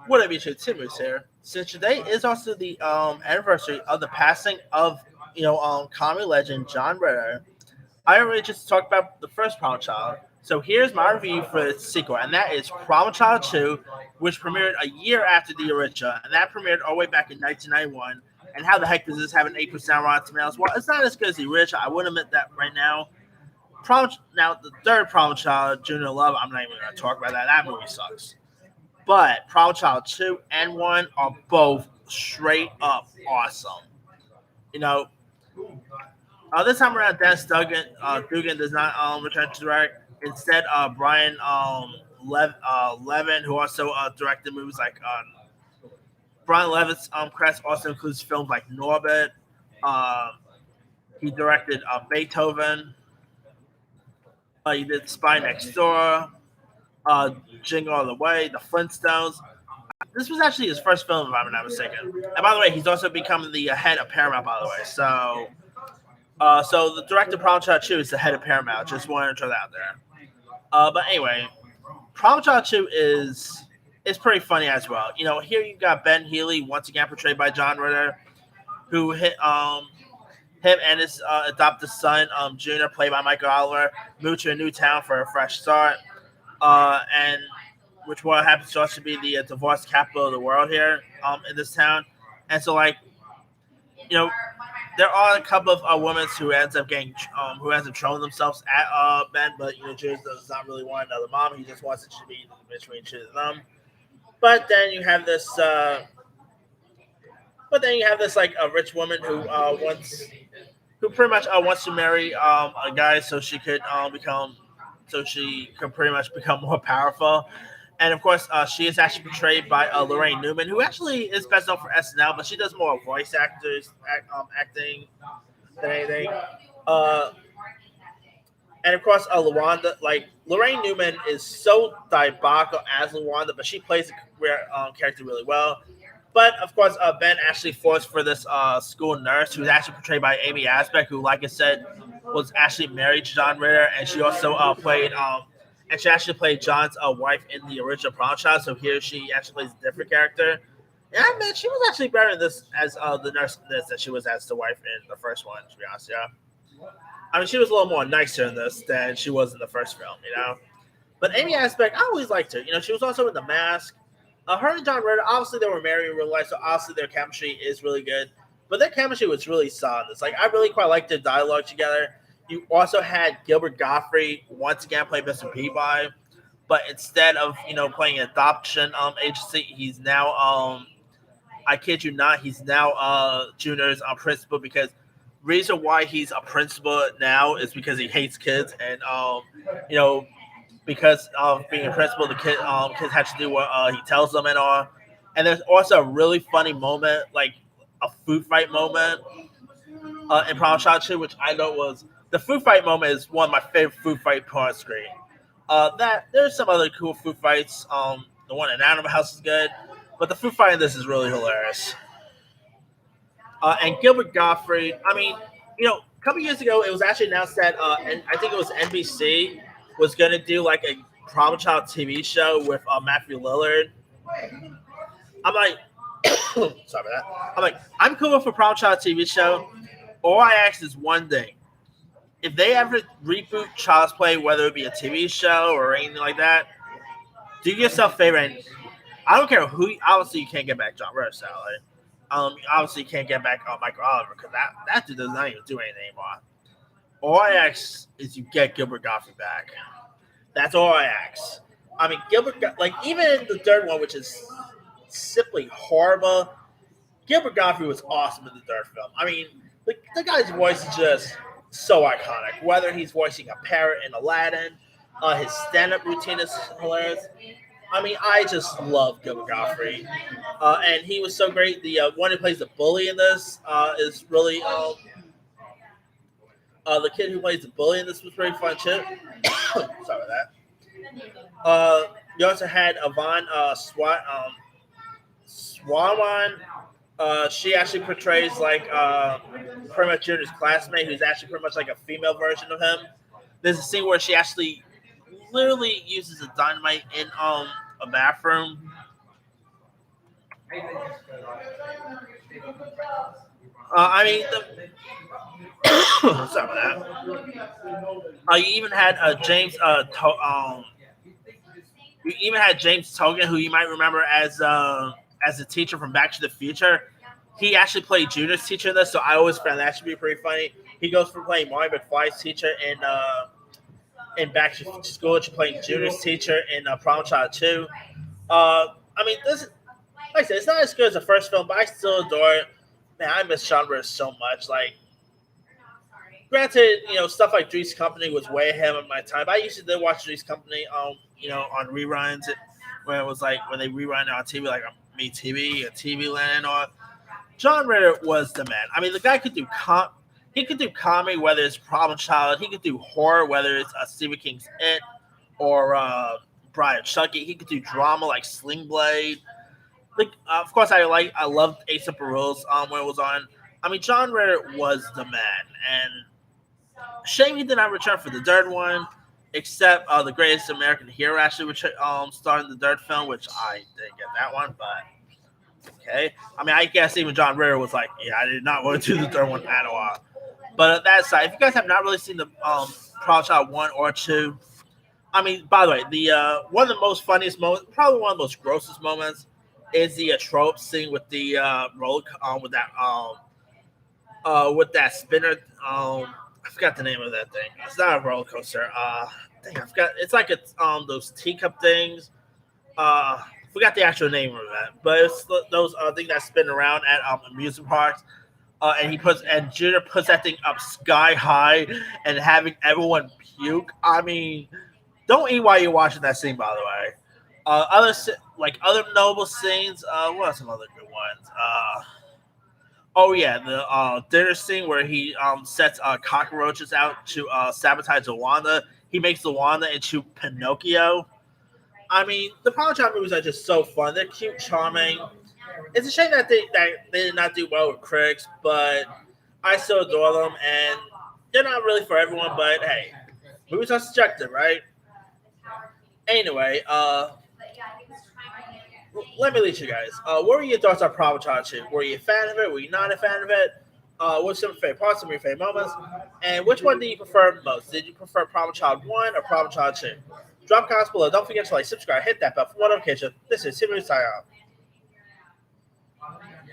What up, YouTube? Tim Moose here. Since today is also the anniversary of the passing of comedy legend John Ritter, I already just talked about the first Problem Child. So here's my review for the sequel, and that is Problem Child 2, which premiered a year after the original, and that premiered all the way back in 1991. And how the heck does this have an 8% Rotten Tomatoes? Well, it's not as good as the original. I wouldn't admit that right now. Now the third Problem Child, Junior Love, I'm not even going to talk about that. That movie sucks. But Problem Child 2 and 1 are both straight up awesome. You know, this time around, Dugan does not return to direct. Instead, Brian Levin, who also directed movies like Brian Levin's credits also includes films like Norbit. Uh, he directed Beethoven. He did Spy Next Door, Jingle All the Way, The Flintstones. This was actually his first film, if I'm not mistaken. And by the way, he's also become the head of Paramount, by the way. So the director of Problem Child 2 is the head of Paramount. Just wanted to throw that out there. But anyway, Problem Child 2 is pretty funny as well. Here you got Ben Healy, once again portrayed by John Ritter, who him and his adopted son, Junior, played by Michael Oliver, moved to a new town for a fresh start. And which one happens to also be the divorce capital of the world here in this town. And so, there are a couple of women who ends up throwing themselves at Ben, but Jules does not really want another mom. He just wants it to be between two of them. But then you have this. Like a rich woman who pretty much wants to marry a guy so she could pretty much become more powerful. And of course, she is actually portrayed by Lorraine Newman, who actually is best known for SNL, but she does more voice acting than anything. Uh, and of course, Lawanda, like Lorraine Newman, is so diabolical as Lawanda, but she plays the character really well. But of course, Ben actually falls for this school nurse, who's actually portrayed by Amy Asbeck, who, like I said, was actually married to John Ritter, and she also played John's wife in the original Problem Child. So here she actually plays a different character. And I mean, she was actually better in this as the nurse in this than she was as the wife in the first one. To be honest, yeah. I mean, she was a little more nicer in this than she was in the first film. But Amy Asbeck, I always liked her. She was also in The Mask. Her and John Ritter, obviously, they were married in real life, so obviously their chemistry is really good. But their chemistry was really solid. It's like I really quite liked their dialogue together. You also had Gilbert Gottfried once again play Mr. Peabody, but instead of playing an adoption agency, he's now I kid you not, he's now Junior's principal, because reason why he's a principal now is because he hates kids, and you know because of being a principal, the kids have to do what he tells them and all. And there's also a really funny moment, like a food fight moment in Problem Child 2, which I know was the food fight moment is one of my favorite food fight parts on screen. That there's some other cool food fights. The one in Animal House is good, but the food fight in this is really hilarious. And Gilbert Gottfried, I mean, a couple years ago, it was actually announced that, and I think it was NBC was going to do like a Problem Child TV show with Matthew Lillard. I'm like, sorry about that. I'm like, I'm cool with a Problem Child TV show. All I ask is one thing: if they ever reboot Child's Play, whether it be a TV show or anything like that, do yourself a favor. And I don't care who. Obviously, you can't get back John Ritter, Sally. Obviously, you can't get back Michael Oliver, because that dude does not even do anything anymore. All I ask is you get Gilbert Gottfried back. That's all I ask. I mean, like even the third one, which is simply horrible, Gilbert Gottfried was awesome in the third film. I mean, the guy's voice is just so iconic. Whether he's voicing a parrot in Aladdin, his stand-up routine is hilarious. I mean, I just love Gilbert Gottfried, and he was so great. The one who plays the bully in this is really the kid who plays the bully in this was pretty fun too. Sorry about that. You also had Yvonne Swanwan. She actually portrays like pretty much Junior's classmate, who's actually pretty much like a female version of him. There's a scene where she actually literally uses a dynamite in a bathroom. I mean, sorry about that. You even had you even had James Togan, who you might remember as a teacher from Back to the Future. He actually played Junior's teacher in this, so I always found that to be pretty funny. He goes from playing Marty McFly's teacher in Back to School to playing Junior's teacher in Prom Child 2. I mean, this like I said, it's not as good as the first film, but I still adore it. Man, I miss Sean Rivers so much. Like, granted, stuff like Three's Company was way ahead of my time. But I used to did watch Three's Company, on reruns, when it was like when they rerun it on TV, like on Me TV and TV Land. Or John Ritter was the man. I mean, the guy could do he could do comedy, whether it's Problem Child. He could do horror, whether it's Stephen King's It or Brian Chucky. He could do drama like Sling Blade. Like, of course, I loved Ace of Rules when it was on. I mean, John Ritter was the man, and shame he did not return for the third one, except the Greatest American Hero actually starred in the third film, which I didn't get that one, but okay. I mean, I guess even John Ritter was like, yeah, I did not want to do the third one at all. But that aside, if you guys have not really seen the Problem Child 1 or 2, I mean, by the way, the one of the most funniest moments, probably one of the most grossest moments, is the trope scene with the with that spinner. I forgot the name of that thing. It's not a roller coaster. Dang, I forgot. It's like it's those teacup things. Forgot the actual name of that, but it's those things that spin around at amusement parks. And Junior puts that thing up sky high and having everyone puke. I mean, don't eat while you're watching that scene. By the way, other notable scenes. What are some other good ones? Oh yeah, the dinner scene where he sets cockroaches out to sabotage Wanda. He makes the Wanda into Pinocchio. I mean, the Power Child movies are just so fun. They're cute, charming. It's a shame that they did not do well with critics, but I still adore them, and they're not really for everyone. But hey, movies are subjective, right? Anyway, let me lead you guys. What were your thoughts on Power Child 2? Were you a fan of it? Were you not a fan of it? What's some of your favorite parts, some of your favorite moments? And which one do you prefer most? Did you prefer Problem Child 1 or Problem Child 2? Drop comments below. Don't forget to like, subscribe, hit that bell for more notifications. This is Simon signing off.